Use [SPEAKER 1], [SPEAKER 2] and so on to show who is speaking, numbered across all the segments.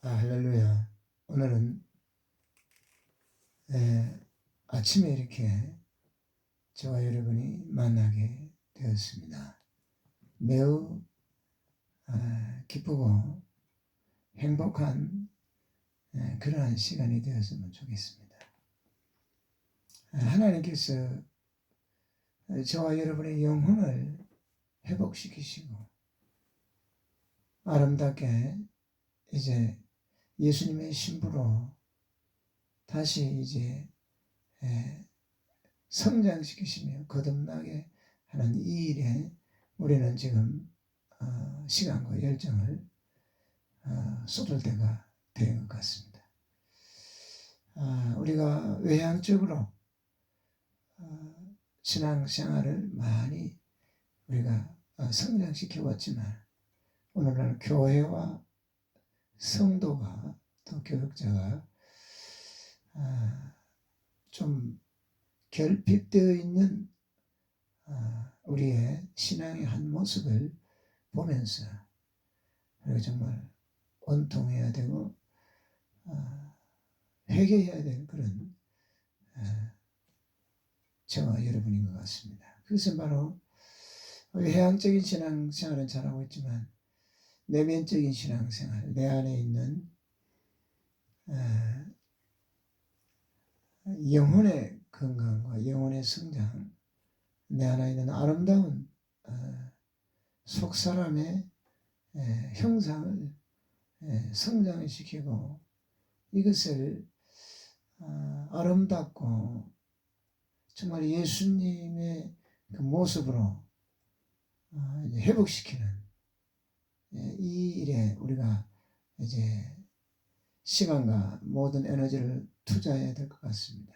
[SPEAKER 1] 할렐루야. 오늘은 아침에 이렇게 저와 여러분이 만나게 되었습니다. 매우 기쁘고 행복한 그러한 시간이 되었으면 좋겠습니다. 하나님께서 저와 여러분의 영혼을 회복시키시고 아름답게 이제 예수님의 신부로 다시 이제 성장시키시며 거듭나게 하는 이 일에 우리는 지금 시간과 열정을 쏟을 때가 된 것 같습니다. 우리가 외향적으로 신앙생활을 많이 우리가 성장시켜 왔지만 오늘날 교회와 성도가 또 교육자가 좀 결핍되어 있는 우리의 신앙의 한 모습을 보면서 우리가 정말 원통해야 되고 회개해야 될 그런 저와 여러분인 것 같습니다. 그것은 바로 외향적인 신앙생활은 잘하고 있지만 내면적인 신앙생활, 내 안에 있는 영혼의 건강과 영혼의 성장, 내 안에 있는 아름다운 속사람의 형상을 성장을 시키고 이것을 아름답고 정말 예수님의 그 모습으로 회복시키는 이 일에 우리가 이제 시간과 모든 에너지를 투자해야 될 것 같습니다.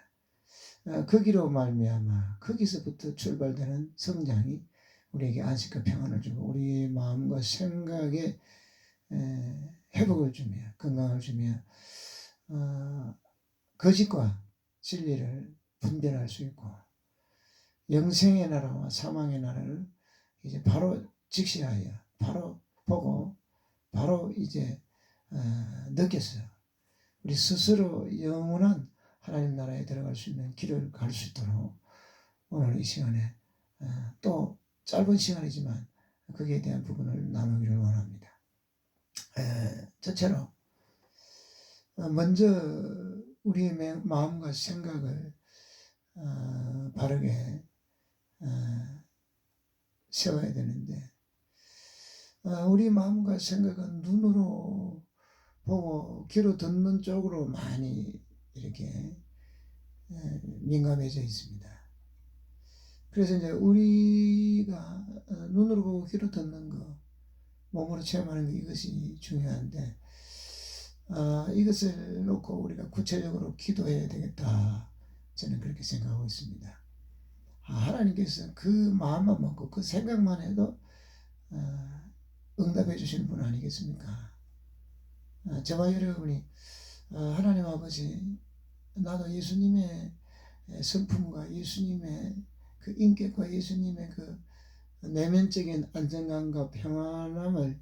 [SPEAKER 1] 거기로 말미암아 거기서부터 출발되는 성장이 우리에게 안식과 평안을 주고 우리의 마음과 생각에 회복을 주며 건강을 주며 거짓과 진리를 분별할 수 있고 영생의 나라와 사망의 나라를 이제 바로 직시하여 바로 보고 바로 이제 느껴서 우리 스스로 영원한 하나님 나라에 들어갈 수 있는 길을 갈 수 있도록 오늘 이 시간에 또 짧은 시간이지만 거기에 대한 부분을 나누기를 원합니다. 첫째로 먼저 우리의 마음과 생각을 바르게 세워야 되는데 우리 마음과 생각은 눈으로 보고 귀로 듣는 쪽으로 많이 이렇게 민감해져 있습니다. 그래서 이제 우리가 눈으로 보고 귀로 듣는 거, 몸으로 체험하는 거 이것이 중요한데 이것을 놓고 우리가 구체적으로 기도해야 되겠다. 저는 그렇게 생각하고 있습니다. 하나님께서 그 마음만 먹고 그 생각만 해도 응답해 주시는 분 아니겠습니까? 저와 여러분이 하나님 아버지 나도 예수님의 성품과 예수님의 그 인격과 예수님의 그 내면적인 안정감과 평안함을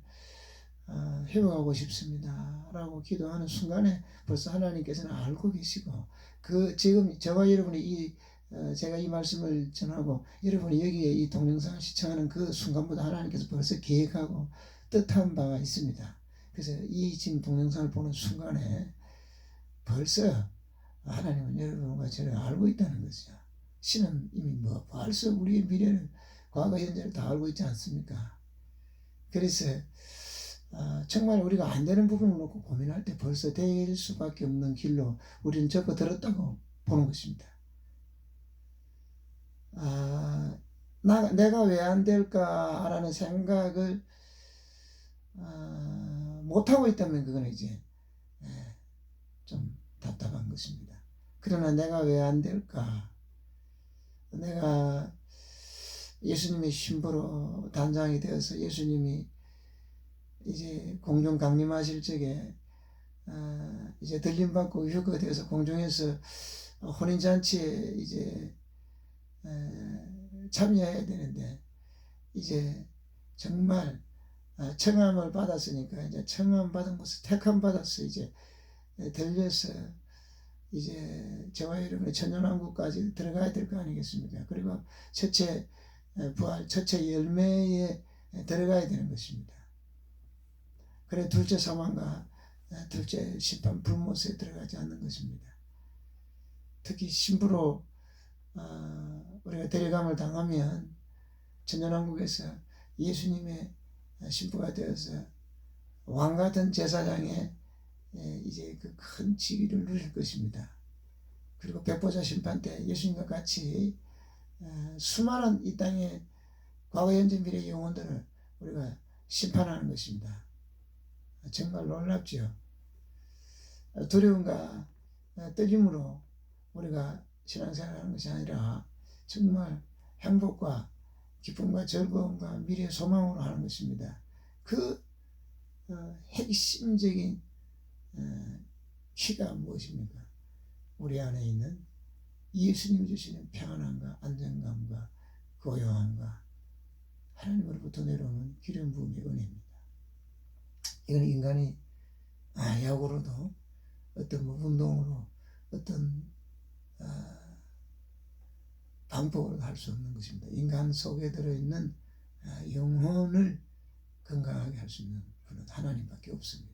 [SPEAKER 1] 회복하고 싶습니다 라고 기도하는 순간에 벌써 하나님께서는 알고 계시고 그 지금 저와 여러분이 제가 이 말씀을 전하고 여러분이 여기에 이 동영상을 시청하는 그 순간보다 하나님께서 벌써 계획하고 뜻한 바가 있습니다. 그래서 이 지금 동영상을 보는 순간에 벌써 하나님은 여러분과 저를 알고 있다는 것이죠. 신은 이미 벌써 우리의 미래를 과거 현재를 다 알고 있지 않습니까? 그래서 정말 우리가 안 되는 부분을 놓고 고민할 때 벌써 될 수밖에 없는 길로 우리는 접어들었다고 보는 것입니다. 내가 왜 안 될까라는 생각을 못하고 있다면 그건 이제 좀 답답한 것입니다. 그러나 내가 왜 안 될까? 내가 예수님의 신부로 단장이 되어서 예수님이 이제 공중 강림하실 적에 이제 들림받고 휴거되어서 공중에서 혼인잔치에 이제 참여해야 되는데 이제 정말 청함을 받았으니까 이제 청함 받은 곳에 택함 받아서 이제 들려서 이제 저와 여러분의 천년왕국까지 들어가야 될 거 아니겠습니까? 그리고 첫째 부활, 첫째 열매에 들어가야 되는 것입니다. 그래 둘째 사망과 둘째 심판 불못에 들어가지 않는 것입니다. 특히 신부로 우리가 데려감을 당하면 천년왕국에서 예수님의 신부가 되어서 왕같은 제사장의 이제 그 큰 지위를 누릴 것입니다. 그리고 백보자 심판 때 예수님과 같이 수많은 이 땅의 과거 현재 미래 영혼들을 우리가 심판하는 것입니다. 정말 놀랍죠. 두려움과 떨림으로 우리가 신앙생활하는 것이 아니라 정말 행복과 기쁨과 즐거움과 미래 소망으로 하는 것입니다. 그 핵심적인 키가 무엇입니까? 우리 안에 있는 예수님이 주시는 평안함과 안정감과 고요함과 하나님으로부터 내려오는 기름 부음의 은혜입니다. 이건 인간이 약으로도 어떤 운동으로 어떤 방법으로 할 수 없는 것입니다. 인간 속에 들어있는 영혼을 건강하게 할 수 있는 분은 하나님밖에 없습니다.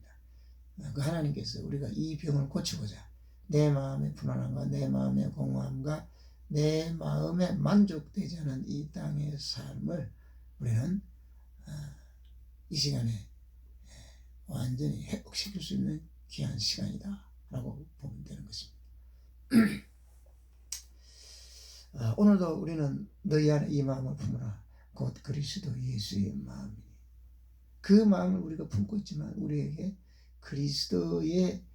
[SPEAKER 1] 그 하나님께서 우리가 이 병을 고치고자 내 마음의 불안함과 내 마음의 공허함과 내 마음에 만족되지 않은 이 땅의 삶을 우리는 이 시간에 완전히 회복시킬 수 있는 귀한 시간이다 라고 보면 되는 것입니다. 오늘도 우리는 너희 안에 이 마음을 품으라 곧 그리스도 예수의 마음이니 그 마음을 우리가 품고 있지만 우리에게 그리스도의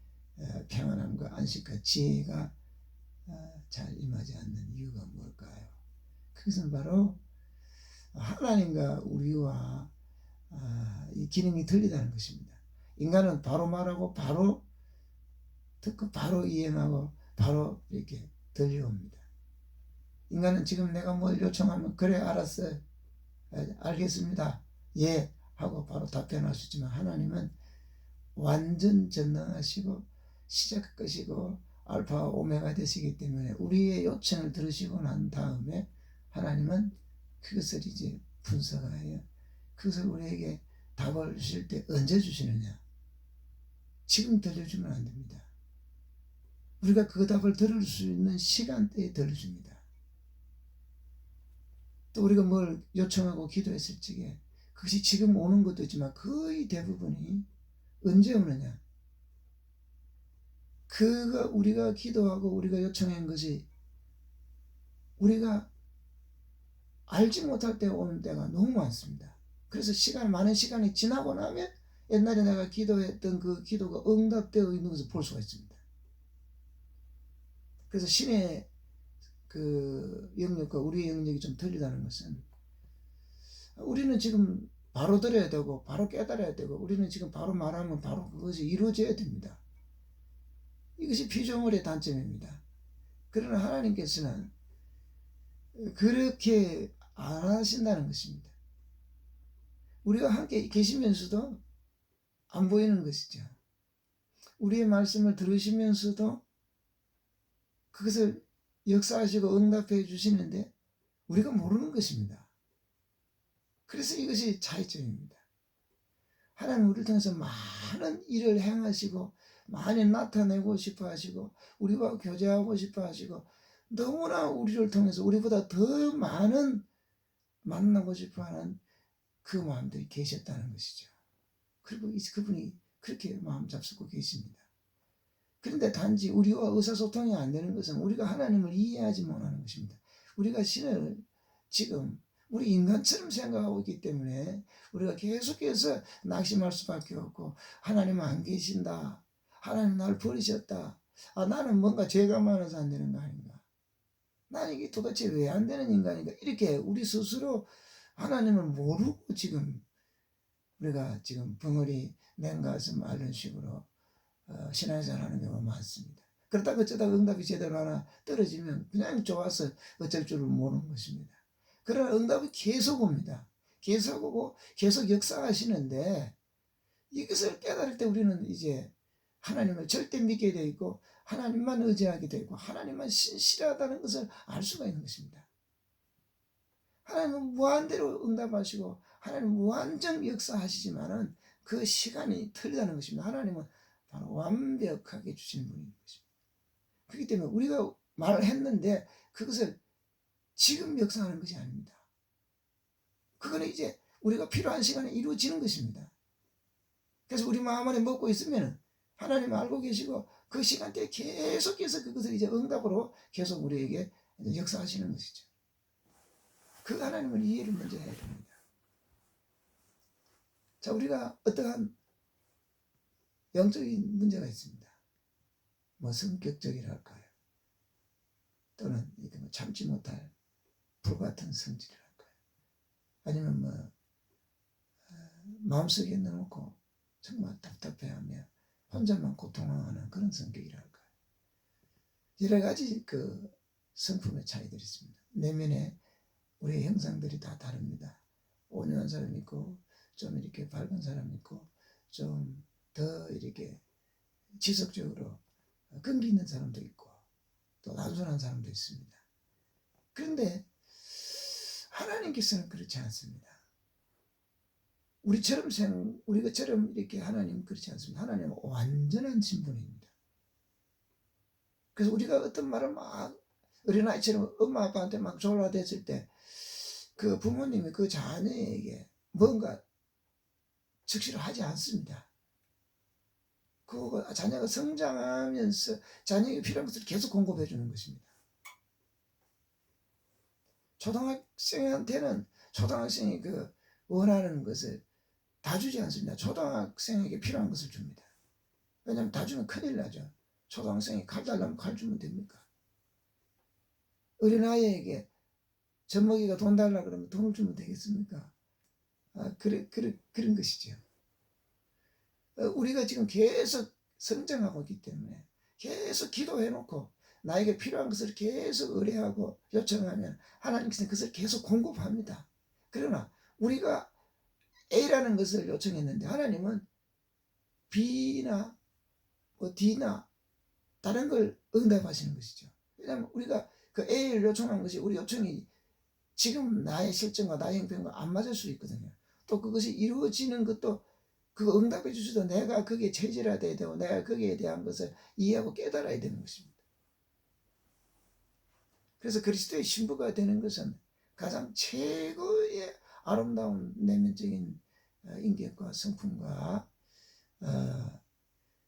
[SPEAKER 1] 평안함과 안식과 지혜가 잘 임하지 않는 이유가 뭘까요? 그것은 바로 하나님과 우리와 이 기능이 틀리다는 것입니다. 인간은 바로 말하고 바로 듣고 바로 이행하고 바로 이렇게 들려옵니다. 인간은 지금 내가 뭘 요청하면 그래 알았어요. 알겠습니다. 예 하고 바로 답변할 수 있지만 하나님은 완전 전능하시고 시작 끝이고 알파와 오메가 되시기 때문에 우리의 요청을 들으시고 난 다음에 하나님은 그것을 이제 분석하여 그것을 우리에게 답을 주실 때 언제 주시느냐? 지금 들려주면 안 됩니다. 우리가 그 답을 들을 수 있는 시간대에 들려줍니다. 또 우리가 뭘 요청하고 기도했을 적에 그것이 지금 오는 것도 있지만 거의 대부분이 언제 오느냐? 그가 우리가 기도하고 우리가 요청한 것이 우리가 알지 못할 때 오는 때가 너무 많습니다. 그래서 많은 시간이 지나고 나면 옛날에 내가 기도했던 그 기도가 응답되어 있는 것을 볼 수가 있습니다. 그래서 신의 그 영역과 우리의 영역이 좀 틀리다는 것은 우리는 지금 바로 들어야 되고 바로 깨달아야 되고 우리는 지금 바로 말하면 바로 그것이 이루어져야 됩니다. 이것이 피조물의 단점입니다. 그러나 하나님께서는 그렇게 안 하신다는 것입니다. 우리가 함께 계시면서도 안 보이는 것이죠. 우리의 말씀을 들으시면서도 그것을 역사하시고 응답해 주시는데 우리가 모르는 것입니다. 그래서 이것이 차이점입니다. 하나님 우리를 통해서 많은 일을 행하시고 많이 나타내고 싶어 하시고 우리와 교제하고 싶어 하시고 너무나 우리를 통해서 우리보다 더 많은 만나고 싶어 하는 그 마음들이 계셨다는 것이죠. 그리고 그분이 그렇게 마음 잡수고 계십니다. 그런데 단지 우리와 의사소통이 안 되는 것은 우리가 하나님을 이해하지 못하는 것입니다. 우리가 신을 지금 우리 인간처럼 생각하고 있기 때문에 우리가 계속해서 낙심할 수밖에 없고 하나님은 안 계신다. 하나님 나를 버리셨다. 나는 뭔가 죄가 많아서 안 되는 거 아닌가. 나는 이게 도대체 왜 안 되는 인간인가. 이렇게 우리 스스로 하나님을 모르고 지금 우리가 지금 벙어리 맨가슴 앓는 식으로 신앙생활 하는 경우가 많습니다. 그러다가 어쩌다가 응답이 제대로 하나 떨어지면 그냥 좋아서 어쩔 줄을 모르는 것입니다. 그러나 응답이 계속 옵니다. 계속 오고 계속 역사하시는데, 이것을 깨달을 때 우리는 이제 하나님을 절대 믿게 되어 있고 하나님만 의지하게 되어 있고 하나님만 신실하다는 것을 알 수가 있는 것입니다. 하나님은 무한대로 응답하시고 하나님은 무한정 역사하시지만은 그 시간이 틀리다는 것입니다. 하나님은 바로 완벽하게 주시는 분인 것입니다. 그렇기 때문에 우리가 말을 했는데 그것을 지금 역사하는 것이 아닙니다. 그거는 이제 우리가 필요한 시간에 이루어지는 것입니다. 그래서 우리 마음 안에 먹고 있으면 하나님 알고 계시고 그 시간대에 계속해서 그것을 이제 응답으로 계속 우리에게 역사하시는 것이죠. 그 하나님을 이해를 먼저 해야 됩니다. 자, 우리가 어떠한 영적인 문제가 있습니다. 뭐 성격적이랄까요? 또는 이렇게 뭐 참지 못할 불같은 성질이랄까요? 아니면 뭐 마음속에 넣어놓고 정말 답답해하며 혼자만 고통하는 그런 성격이랄까요? 여러 가지 그 성품의 차이들이 있습니다. 내면에 우리의 형상들이 다 다릅니다. 온유한 사람이 있고 좀 이렇게 밝은 사람이 있고 좀 더 이렇게 지속적으로 끈기 있는 사람도 있고 또 단순한 사람도 있습니다. 그런데 하나님께서는 그렇지 않습니다. 우리처럼 이렇게 하나님 그렇지 않습니다. 하나님은 완전한 신분입니다. 그래서 우리가 어떤 말을 막 어린아이처럼 엄마 아빠한테 막 졸라댔을 때 그 부모님이 그 자녀에게 뭔가 즉시로 하지 않습니다. 그 자녀가 성장하면서 자녀에게 필요한 것을 계속 공급해 주는 것입니다. 초등학생한테는 초등학생이 그 원하는 것을 다 주지 않습니다. 초등학생에게 필요한 것을 줍니다. 왜냐하면 다 주면 큰일 나죠. 초등학생이 칼 달라면 칼 주면 됩니까? 어린아이에게 젖먹이가 돈 달라 그러면 돈을 주면 되겠습니까? 그런 것이죠. 우리가 지금 계속 성장하고 있기 때문에 계속 기도해놓고 나에게 필요한 것을 계속 의뢰하고 요청하면 하나님께서는 그것을 계속 공급합니다. 그러나 우리가 A라는 것을 요청했는데 하나님은 B나 뭐 D나 다른 걸 응답하시는 것이죠. 왜냐하면 우리가 그 A를 요청한 것이 우리 요청이 지금 나의 실정과 나의 형편과 안 맞을 수 있거든요. 또 그것이 이루어지는 것도 그거 응답해 주셔도 내가 거기에 체질화돼야 되고 내가 거기에 대한 것을 이해하고 깨달아야 되는 것입니다. 그래서 그리스도의 신부가 되는 것은 가장 최고의 아름다운 내면적인 인격과 성품과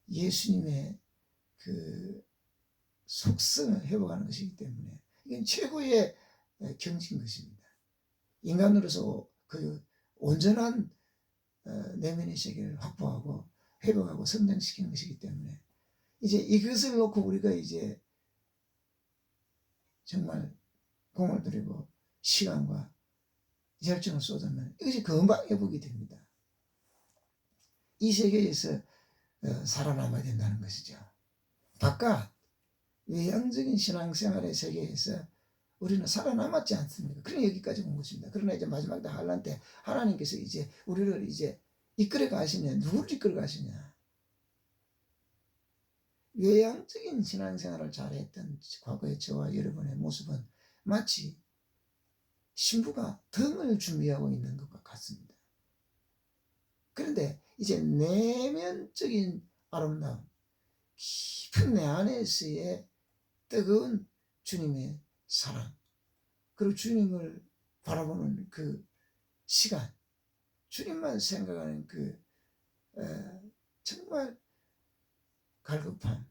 [SPEAKER 1] 예수님의 그 속성을 회복하는 것이기 때문에 이건 최고의 경지인 것입니다. 인간으로서 그 온전한 내면의 세계를 확보하고 회복하고 성장시키는 것이기 때문에 이제 이것을 놓고 우리가 이제 정말 공을 들이고 시간과 열정을 쏟으면 이것이 금방 회복이 됩니다. 이 세계에서 살아남아야 된다는 것이죠. 바깥 외향적인 신앙생활의 세계에서 우리는 살아남았지 않습니까? 그러니 여기까지 온 것입니다. 그러나 이제 마지막 환란 때 하나님께서 이제 우리를 이제 이끌어 가시냐, 누구를 이끌어 가시냐? 외향적인 신앙생활을 잘했던 과거의 저와 여러분의 모습은 마치 신부가 등을 준비하고 있는 것과 같습니다. 그런데 이제 내면적인 아름다움, 깊은 내 안에서의 뜨거운 주님의 사랑, 그리고 주님을 바라보는 그 시간, 주님만 생각하는 그 정말 갈급함,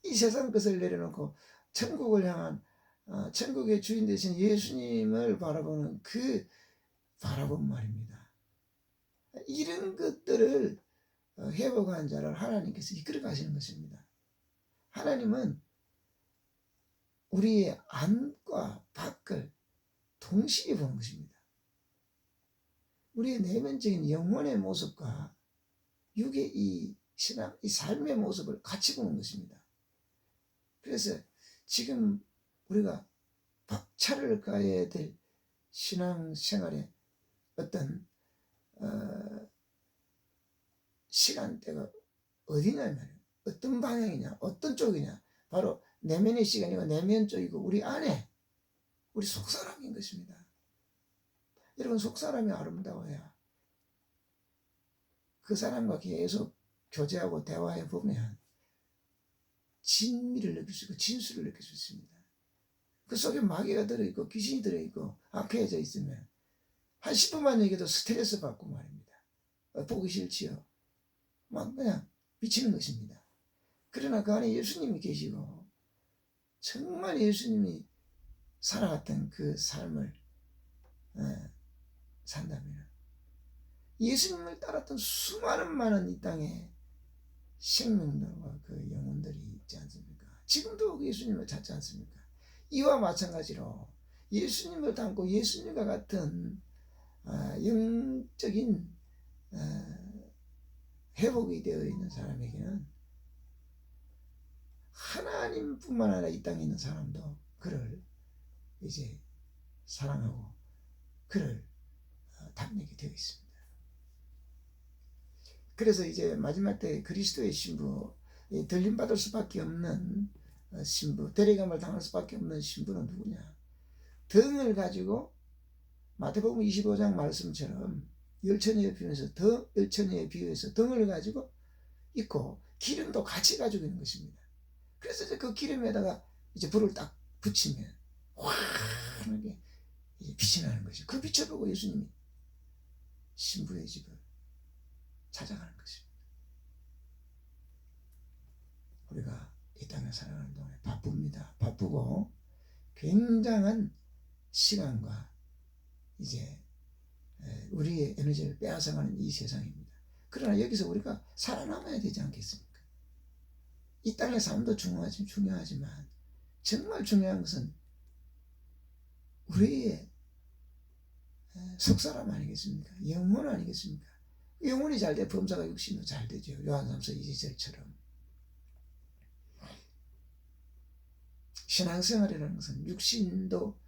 [SPEAKER 1] 이 세상 것을 내려놓고 천국을 향한 천국의 주인 되신 예수님을 바라보는 그 바라본 말입니다. 이런 것들을 회복한 자를 하나님께서 이끌어 가시는 것입니다. 하나님은 우리의 안과 밖을 동시에 보는 것입니다. 우리의 내면적인 영혼의 모습과 육의 이 신앙, 이 삶의 모습을 같이 보는 것입니다. 그래서 지금 우리가 박차를 가해야 될 신앙생활의 어떤 시간대가 어디냐면 어떤 방향이냐, 어떤 쪽이냐, 바로 내면의 시간이고 내면 쪽이고 우리 안에 우리 속사람인 것입니다. 여러분, 속사람이 아름다워야 그 사람과 계속 교제하고 대화해 보면 진미를 느낄 수 있고 진수를 느낄 수 있습니다. 그 속에 마귀가 들어있고 귀신이 들어있고 악해져 있으면 한 10분만 얘기해도 스트레스 받고 말입니다. 보기 싫지요. 막 그냥 미치는 것입니다. 그러나 그 안에 예수님이 계시고 정말 예수님이 살아갔던 그 삶을 산다면 예수님을 따랐던 수많은 많은 이 땅에 생명들과 그 영혼들이 있지 않습니까? 지금도 예수님을 찾지 않습니까? 이와 마찬가지로 예수님을 닮고 예수님과 같은 영적인 회복이 되어 있는 사람에게는 하나님뿐만 아니라 이 땅에 있는 사람도 그를 이제 사랑하고 그를 닮게 되어 있습니다. 그래서 이제 마지막 때 그리스도의 신부, 들림받을 수밖에 없는 신부, 데려감을 당할 수밖에 없는 신부는 누구냐? 등을 가지고 마태복음 25장 말씀처럼 열처녀에 비유해서 등을 가지고 있고 기름도 같이 가지고 있는 것입니다. 그래서 이제 그 기름에다가 이제 불을 딱 붙이면 환하게 이제 빛이 나는 것이, 그 빛을 보고 예수님이 신부의 집을 찾아가는 것입니다. 우리가 이 땅에 살아가는 동안에 바쁩니다. 바쁘고 굉장한 시간과 이제 우리의 에너지를 빼앗아가는 이 세상입니다. 그러나 여기서 우리가 살아남아야 되지 않겠습니까? 이 땅의 삶도 중요하지만 정말 중요한 것은 우리의 속사람 아니겠습니까? 영혼 아니겠습니까? 영혼이 잘 돼 범사가 육신도 잘 되죠. 요한삼서 2절처럼. 신앙생활이라는 것은 육신도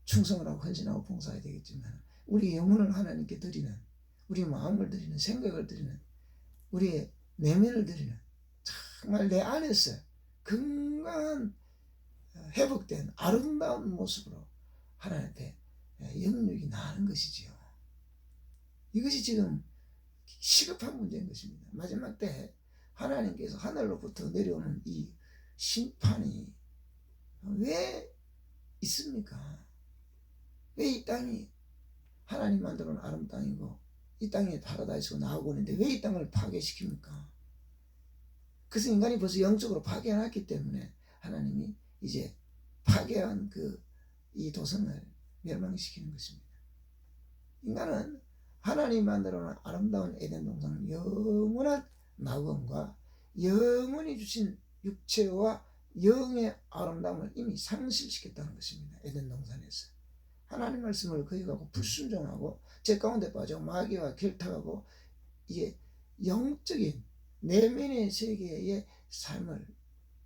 [SPEAKER 1] 충성을 하고 헌신하고 봉사해야 되겠지만 우리 영혼을 하나님께 드리는, 우리 마음을 드리는, 생각을 드리는, 우리의 내면을 드리는, 정말 내 안에서 건강한 회복된 아름다운 모습으로 하나님께 영육이 나는 것이지요. 이것이 지금 시급한 문제인 것입니다. 마지막 때 하나님께서 하늘로부터 내려오는 이 심판이 왜 있습니까? 왜 이 땅이 하나님 만들어 놓은 아름 땅이고 이 땅에 파라다이스가 나오고 있는데 왜 이 땅을 파괴시킵니까? 그래서 인간이 벌써 영적으로 파괴해놨기 때문에 하나님이 이제 파괴한 이 도성을 멸망시키는 것입니다. 인간은 하나님 만들어 놓은 아름다운 에덴 동산은 영원한 낙원과 영원히 주신 육체와 영의 아름다움을 이미 상실시켰다는 것입니다. 에덴 동산에서 하나님 말씀을 거역하고 불순종하고 죄 가운데 빠져 마귀와 결탁하고 이제 영적인 내면의 세계의 삶을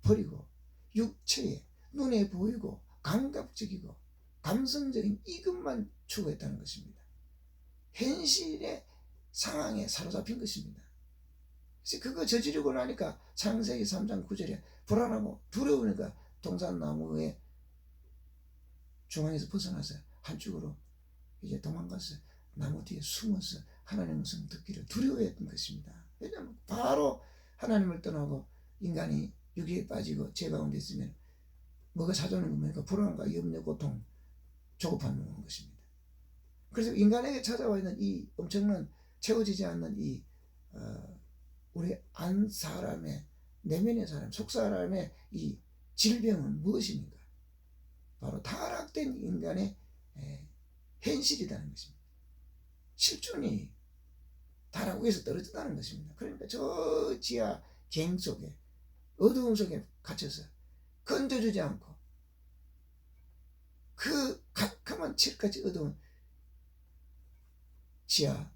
[SPEAKER 1] 버리고 육체의 눈에 보이고 감각적이고 감성적인 이것만 추구했다는 것입니다. 현실의 상황에 사로잡힌 것입니다. 그래서 그거 저지르고 나니까 창세기 3장 9절에 불안하고 두려우니까 동산나무의 중앙에서 벗어나서 한쪽으로 이제 도망가서 나무 뒤에 숨어서 하나님의 말씀 듣기를 두려워했던 것입니다. 왜냐하면 바로 하나님을 떠나고 인간이 유기에 빠지고 죄 가운데 있으면 뭐가 찾아오는 겁니까? 불안과 염려, 고통, 조급함이 오는 것입니다. 그래서 인간에게 찾아와 있는 이 엄청난 채워지지 않는 이 우리 안 사람의 내면의 사람, 속 사람의 이 질병은 무엇입니까? 바로 타락된 인간의 현실이라는 것입니다. 실존이 타락 위에서 떨어졌다는 것입니다. 그러니까 저 지하 갱 속에 어두움 속에 갇혀서 건져주지 않고 그 캄캄한 칠까지 어두운 지하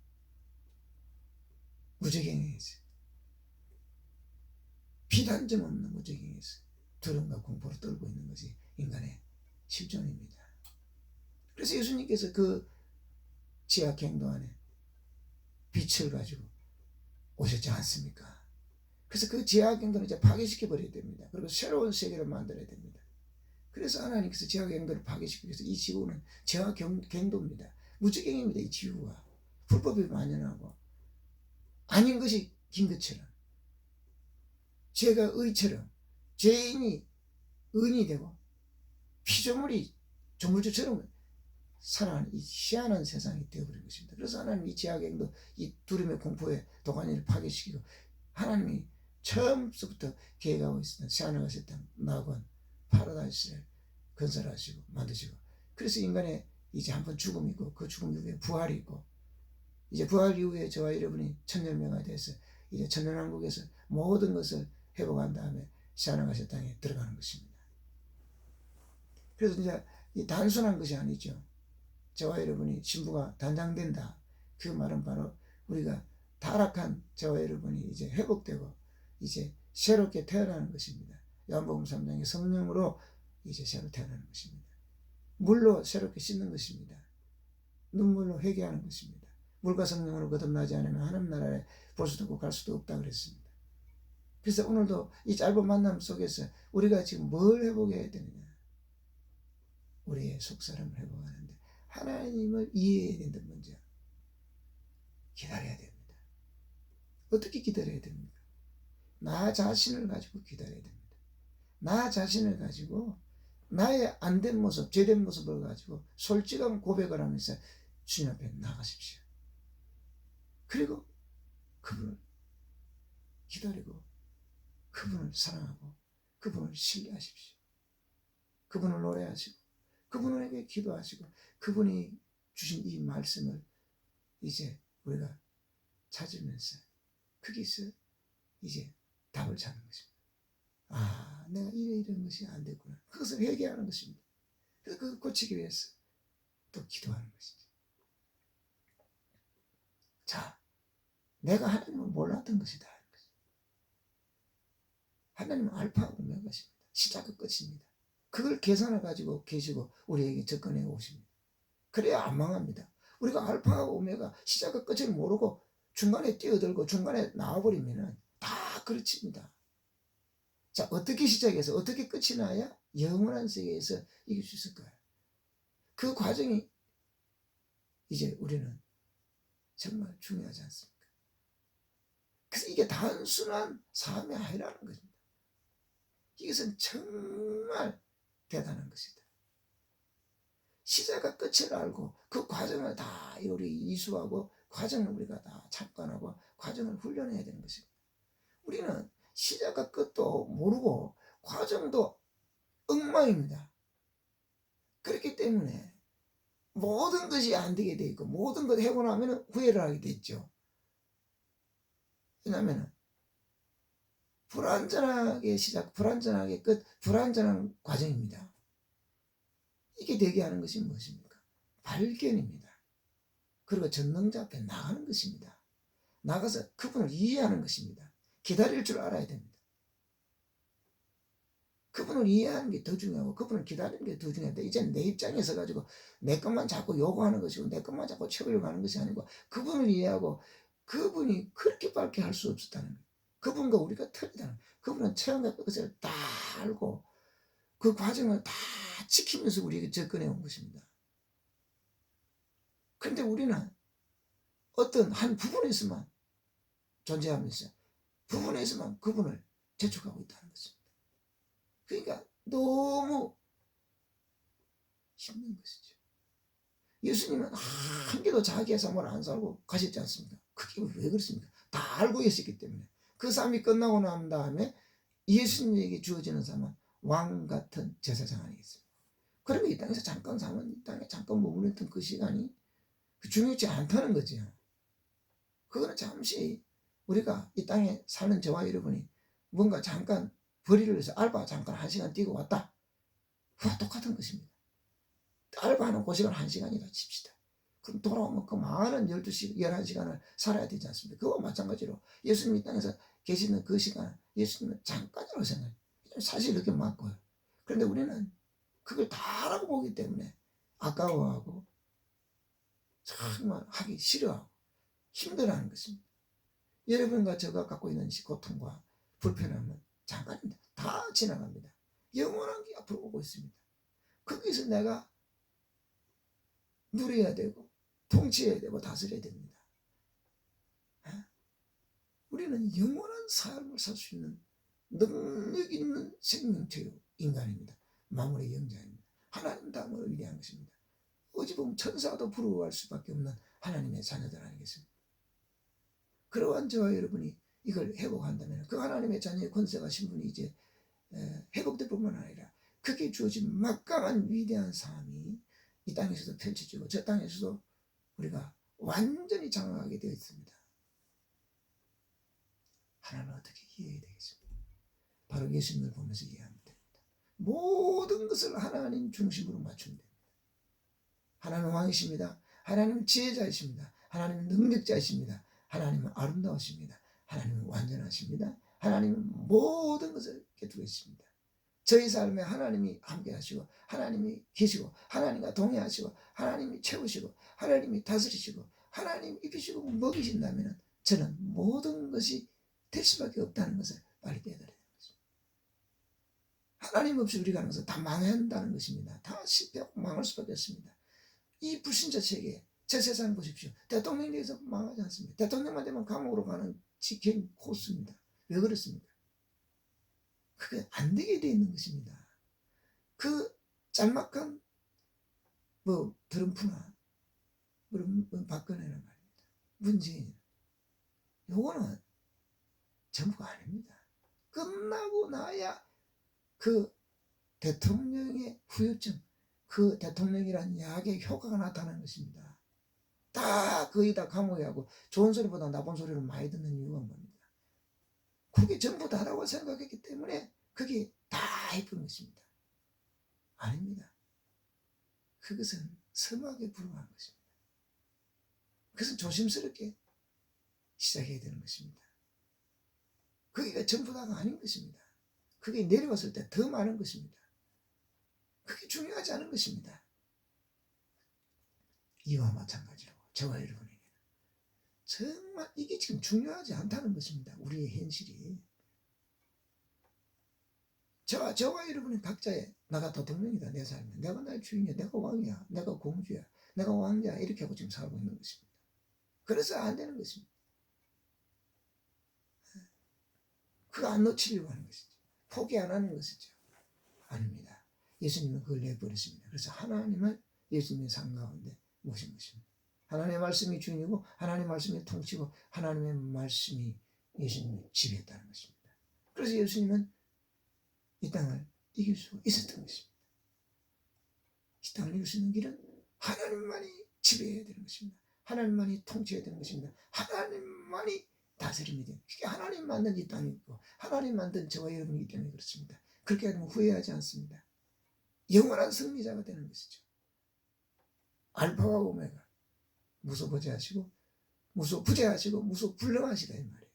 [SPEAKER 1] 무저갱에서 피단점 없는 무저갱에서 두려움과 공포를 떨고 있는 것이 인간의 실존입니다. 그래서 예수님께서 그 지하경도 안에 빛을 가지고 오셨지 않습니까? 그래서 그 지하경도를 이제 파괴시켜 버려야 됩니다. 그리고 새로운 세계를 만들어야 됩니다. 그래서 하나님께서 지하경도를 파괴시키기 위해서 이 지구는 지하경도입니다. 무지경입니다. 이 지구가 불법이 만연하고 아닌 것이 긴 것처럼, 죄가 의처럼, 죄인이 의인이 되고 피조물이 조물주처럼 살아가는 이 희한한 세상이 되어버린 것입니다. 그래서 하나님 이 지하경도, 이 두려움의 공포의 도가니를 파괴시키고 하나님이 처음부터 계획하고 있었던 새하늘과 새 땅, 낙원, 파라다이스를 건설하시고 만드시고, 그래서 인간의 이제 한번 죽음이 있고 그 죽음 이후에 부활이 있고, 이제 부활 이후에 저와 여러분이 천년명화에 대해서 이제 천년왕국에서 모든 것을 회복한 다음에 새하늘과 새 땅에 들어가는 것입니다. 그래서 이제 이 단순한 것이 아니죠. 저와 여러분이 신부가 단장된다, 그 말은 바로 우리가 타락한 저와 여러분이 이제 회복되고 이제 새롭게 태어나는 것입니다. 요한복음 3장의 성령으로 이제 새로 태어나는 것입니다. 물로 새롭게 씻는 것입니다. 눈물로 회개하는 것입니다. 물과 성령으로 거듭나지 않으면 하나님 나라에 볼 수도 없고 갈 수도 없다 그랬습니다. 그래서 오늘도 이 짧은 만남 속에서 우리가 지금 뭘 회복해야 되느냐? 우리의 속사람을 회복하는데 하나님을 이해해야 된다. 먼저 기다려야 됩니다. 어떻게 기다려야 됩니까? 나 자신을 가지고 기다려야 됩니다. 나 자신을 가지고 나의 안된 모습, 죄된 모습을 가지고 솔직한 고백을 하면서 주님 앞에 나가십시오. 그리고 그분을 기다리고 그분을 사랑하고 그분을 신뢰하십시오. 그분을 노래하시고 그분에게 기도하시고 그분이 주신 이 말씀을 이제 우리가 찾으면서 거기서 이제 답을 찾는 것입니다. 아, 내가 이런 것이 안 됐구나. 그것을 회개하는 것입니다. 그래서 그걸 고치기 위해서 또 기도하는 것이죠. 자, 내가 하나님을 몰랐던 것이다. 하나님은 알파하고 오메가십니다. 시작과 끝입니다. 그걸 계산을 가지고 계시고 우리에게 접근해 오십니다. 그래야 안 망합니다. 우리가 알파하고 오메가 시작과 끝을 모르고 중간에 뛰어들고 중간에 나와버리면 다 그르칩니다. 자, 어떻게 시작해서 어떻게 끝이 나야 영원한 세계에서 이길 수 있을까요? 그 과정이 이제 우리는 정말 중요하지 않습니까? 그래서 이게 단순한 삶이 아니라는 것입니다. 이것은 정말 대단한 것이다. 시작과 끝을 알고 그 과정을 다 우리 이수하고 과정을 우리가 다 참관하고 과정을 훈련해야 되는 것입니다. 우리는 시작과 끝도 모르고 과정도 엉망입니다. 그렇기 때문에 모든 것이 안 되게 돼 있고 모든 것 해고 나면 후회를 하게 됐죠. 왜냐하면 불완전하게 시작, 불완전하게 끝, 불완전한 과정입니다. 이게 되게 하는 것이 무엇입니까? 발견입니다. 그리고 전능자 앞에 나가는 것입니다. 나가서 그분을 이해하는 것입니다. 기다릴 줄 알아야 됩니다. 그분을 이해하는 게 더 중요하고 그분을 기다리는 게 더 중요한데 이제 내 입장에서 가지고 내 것만 자꾸 요구하는 것이고 내 것만 자꾸 채우려고 하는 것이 아니고 그분을 이해하고 그분이 그렇게 밝게 할 수 없었다는 거예요. 그분과 우리가 틀리다는 거예요. 그분은 처음과 끝을 다 알고 그 과정을 다 지키면서 우리에게 접근해 온 것입니다. 그런데 우리는 어떤 한 부분에서만 존재하면서 부분에서만 그분을 재촉하고 있다는 것입니다. 그러니까 너무 힘든 것이죠. 예수님은 한 개도 자기의 삶을 안 살고 가셨지 않습니까? 그게 왜 그렇습니까? 다 알고 계셨기 때문에. 그 삶이 끝나고 난 다음에 예수님에게 주어지는 삶은 왕 같은 제사장 아니겠습니까? 그러면 이 땅에서 잠깐 사면 이 땅에 잠깐 머무르던 그 시간이 중요치 않다는 거죠. 그거는 잠시 우리가 이 땅에 사는 저와 여러분이 뭔가 잠깐 벌이를 해서 알바 잠깐 1시간 뛰고 왔다. 그와 똑같은 것입니다. 알바하는 그 시간 1시간이라 칩시다. 그럼 돌아오면 그 많은 12시간, 11시간을 살아야 되지 않습니까? 그와 마찬가지로 예수님 이 땅에서 계시는 그 시간, 예수님은 잠깐이라고 생각해요. 사실 이렇게 맞고요. 그런데 우리는 그걸 다 알아보고 보기 때문에 아까워하고 정말 하기 싫어하고 힘들어하는 것입니다. 여러분과 제가 갖고 있는 고통과 불편함은 잠깐입니다. 다 지나갑니다. 영원한 게 앞으로 오고 있습니다. 거기서 내가 누려야 되고 통치해야 되고 다스려야 됩니다. 우리는 영원한 삶을 살 수 있는 능력 있는 생명체요 인간입니다. 만물의 영자입니다. 하나님 다음으로 위대한 것입니다. 어찌 보면 천사도 부러워할 수밖에 없는 하나님의 자녀들 아니겠습니까? 그러한 저와 여러분이 이걸 회복한다면 그 하나님의 자녀의 권세가 신분이 이제 회복될 뿐만 아니라 그게 주어진 막강한 위대한 삶이 이 땅에서도 펼쳐지고 저 땅에서도 우리가 완전히 장악하게 되어 있습니다. 하나님은 어떻게 이해해야 되겠습니까? 바로 예수님을 보면서 이해하면 됩니다. 모든 것을 하나님 중심으로 맞추면 됩니다. 하나님은 왕이십니다. 하나님은 지혜자이십니다. 하나님은 능력자이십니다. 하나님은 아름다우십니다. 하나님은 완전하십니다. 하나님은 모든 것을 깨뜨리고 있습니다. 저희 삶에 하나님이 함께 하시고 하나님이 계시고 하나님과 동행하시고 하나님이 채우시고 하나님이 다스리시고 하나님이 입히시고 먹이신다면 저는 모든 것이 될 수밖에 없다는 것을 빨리 깨달아야 되는 것입니다. 하나님 없이 우리가 하는 것은 다 망한다는 것입니다. 다 실패하고 망할 수밖에 없습니다. 이 불신자 세계, 제 세상 보십시오. 대통령에 대해서 망하지 않습니다. 대통령만 되면 감옥으로 가는 직행 코스입니다. 왜 그렇습니까? 그게 안 되게 되어 있는 것입니다. 그 짤막한 트럼프나 박근혜는 말입니다. 문재인 요거는 전부가 아닙니다. 끝나고 나야 그 대통령의 후유증, 그 대통령이란 약의 효과가 나타나는 것입니다. 다 거의 다 감옥에 하고 좋은 소리보다 나쁜 소리를 많이 듣는 이유가 뭡니까? 그게 전부 다라고 생각했기 때문에 그게 다 예쁜 것입니다. 아닙니다. 그것은 서막에 불과한 것입니다. 그것은 조심스럽게 시작해야 되는 것입니다. 그게 전부 다가 아닌 것입니다. 그게 내려왔을 때 더 많은 것입니다. 그게 중요하지 않은 것입니다. 이와 마찬가지로 저와 여러분에게는 정말 이게 지금 중요하지 않다는 것입니다. 우리의 현실이. 저와 여러분은 각자의 나가 대통령이다. 내 삶에. 내가 나의 주인이야. 내가 왕이야. 내가 공주야. 내가 왕자야. 이렇게 하고 지금 살고 있는 것입니다. 그래서 안 되는 것입니다. 그거 안 놓치려고 하는 것이죠. 포기 안 하는 것이죠. 아닙니다. 예수님은 그걸 내버렸습니다. 그래서 하나님을 예수님의 삶 가운데 모신 것입니다. 하나님의 말씀이 주인이고 하나님의 말씀이 통치고 하나님의 말씀이 예수님을 지배했다는 것입니다. 그래서 예수님은 이 땅을 이길 수 있었던 것입니다. 이 땅을 이길 수 있는 길은 하나님만이 지배해야 되는 것입니다. 하나님만이 통치해야 되는 것입니다. 하나님만이 다스림이 되는, 그게 하나님 만든 이 땅이고 하나님 만든 저와 여러분이기 때문에 그렇습니다. 그렇게 하면 후회하지 않습니다. 영원한 승리자가 되는 것이죠. 알파와 오메가, 무소부재하시고 무소부재하시고 무소불능하시다 이 말이에요.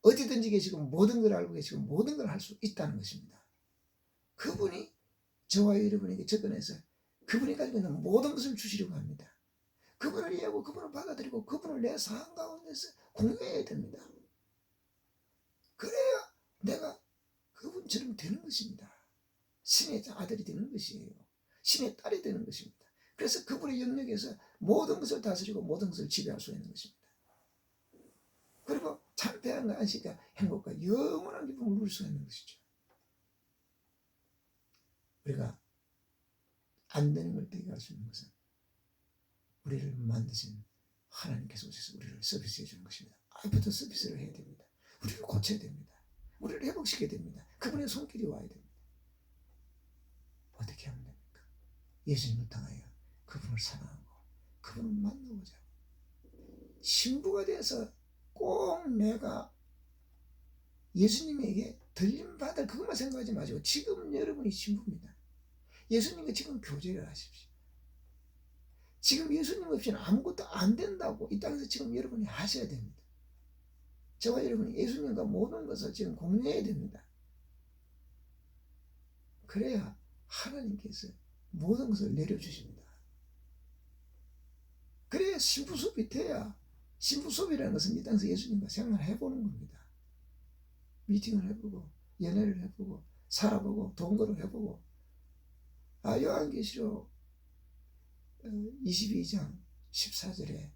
[SPEAKER 1] 어디든지 계시고 모든 걸 알고 계시고 모든 걸 할 수 있다는 것입니다. 그분이 저와 여러분에게 접근해서 그분이 가지고 있는 모든 것을 주시려고 합니다. 그분을 이해하고 그분을 받아들이고 그분을 내 삶 가운데서 공유해야 됩니다. 그래야 내가 그분처럼 되는 것입니다. 신의 아들이 되는 것이에요. 신의 딸이 되는 것입니다. 그래서 그분의 영역에서 모든 것을 다스리고 모든 것을 지배할 수 있는 것입니다. 그리고 참패한 안식과 행복과 영원한 기쁨을 누릴 수 있는 것이죠. 우리가 안 되는 걸 되게 할 수 있는 것은 우리를 만드신 하나님께서 오셔서 우리를 서비스해 주는 것입니다. 아이부터 서비스를 해야 됩니다. 우리를 고쳐야 됩니다. 우리를 회복시켜야 됩니다. 그분의 손길이 와야 됩니다. 어떻게 하면 됩니까? 예수님을 통하여 그분을 사랑하고 그분을 만나고자 신부가 돼서 꼭 내가 예수님에게 들림받을 그것만 생각하지 마시고 지금 여러분이 신부입니다. 예수님과 지금 교제를 하십시오. 지금 예수님 없이는 아무것도 안 된다고 이 땅에서 지금 여러분이 하셔야 됩니다. 저와 여러분이 예수님과 모든 것을 지금 공유해야 됩니다. 그래야 하나님께서 모든 것을 내려주십니다. 그래야 신부 수업이 돼야. 신부 수업이라는 것은 이 땅에서 예수님과 생활을 해보는 겁니다. 미팅을 해보고 연애를 해보고 살아보고 동거를 해보고. 요한계시록 22장 14절에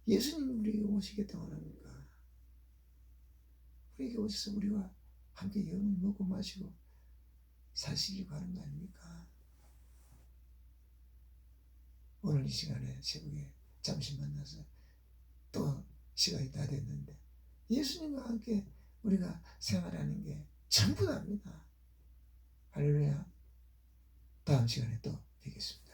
[SPEAKER 1] 예수님이 우리에게 오시겠다고 합니까? 우리에게 오셔서 우리와 함께 영을 먹고 마시고 사시려고 하는 거 아닙니까? 오늘 이 시간에 새벽에 잠시 만나서 또 시간이 다 됐는데 예수님과 함께 우리가 생활하는 게 전부 다입니다. 할렐루야. 다음 시간에 또 뵙겠습니다.